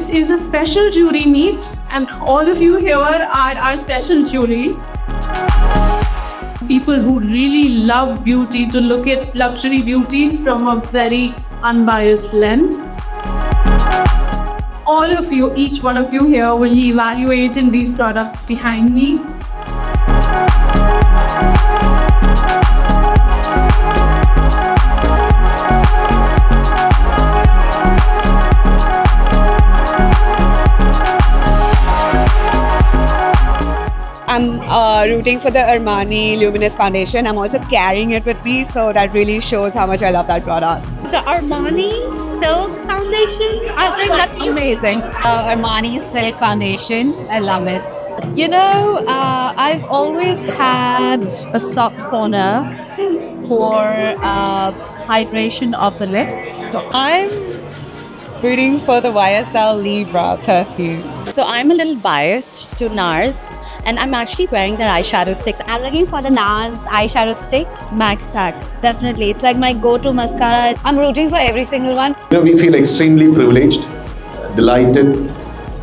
This is a special jury meet, and all of you here are our special jury. People who really love beauty, to look at luxury beauty from a very unbiased lens. All of you, each one of you here will be evaluating these products behind me. I'm rooting for the Armani Luminous Foundation. I'm also carrying it with me, so that really shows how much I love that product. The Armani Silk Foundation, I think that's amazing. Armani Silk Foundation, I love it. You know, I've always had a soft corner for hydration of the lips. So I'm rooting for the YSL Libra perfume. So I'm a little biased to NARS, and I'm actually wearing their eyeshadow sticks. I'm looking for the NARS eyeshadow stick, Max Stack. Definitely, it's like my go-to mascara. I'm rooting for every single one. We feel extremely privileged, delighted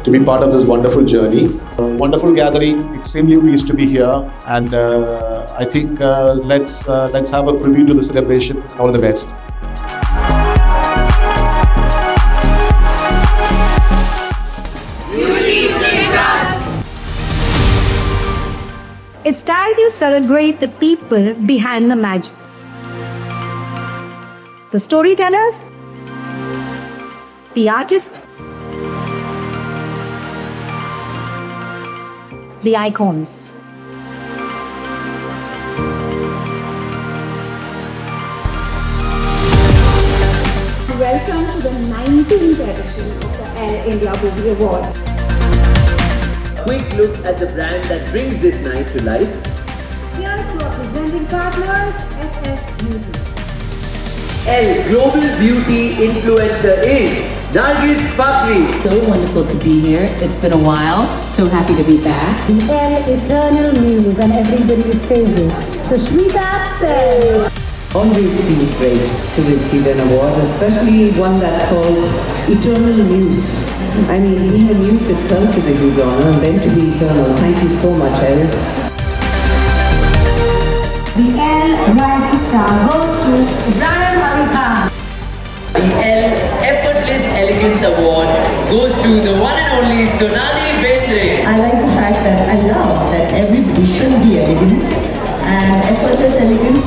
to be part of this wonderful journey. Wonderful gathering, extremely pleased to be here, and I think let's have a preview to the celebration. All the best. It's time you celebrate the people behind the magic. The storytellers, the artists, the icons. Welcome to the 19th edition of the Elle India Beauty Award. Quick look at the brand that brings this night to life. Here's your presenting partners, SSBeauty. Elle Global Beauty Influencer is Nargis Fakri. So wonderful to be here. It's been a while. So happy to be back. The Elle Eternal Muse and everybody's favorite, Sushmita Sen. Always feels great to receive an award, especially one that's called Eternal Muse. I mean, being a muse itself is a huge honor, and then to be eternal. Thank you so much, Elle. The Elle Rising Star goes to Ibrahim Ali Khan. The Elle Effortless Elegance Award goes to the one and only Sonali Bendre. I like the fact that I love that everybody should be elegant, and effortless elegance,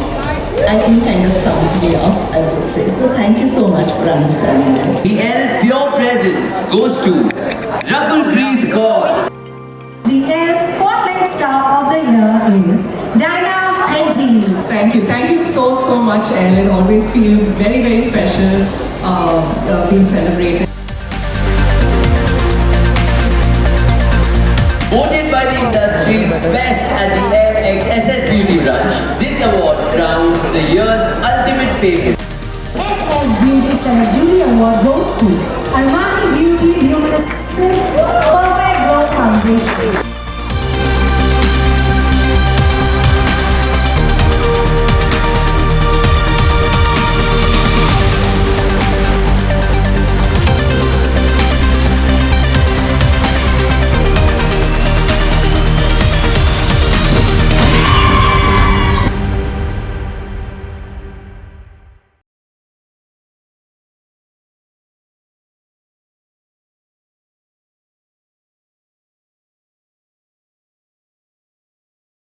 I think, kind of sums me up, I would say. So thank you so much for understanding that. The Elle Pure Presence goes to Rakul Preet Kaur. The Elle Spotlight Star of the Year is Diana Henty. Thank you so much, Elle. It always feels very, very special being celebrated. Voted by the industry's best at the Elle x SSBeauty brunch, this award crowns the year's ultimate favorite. SSBeauty Select Jury Award goes to Armani Beauty Luminous Silk Perfect Glow Foundation.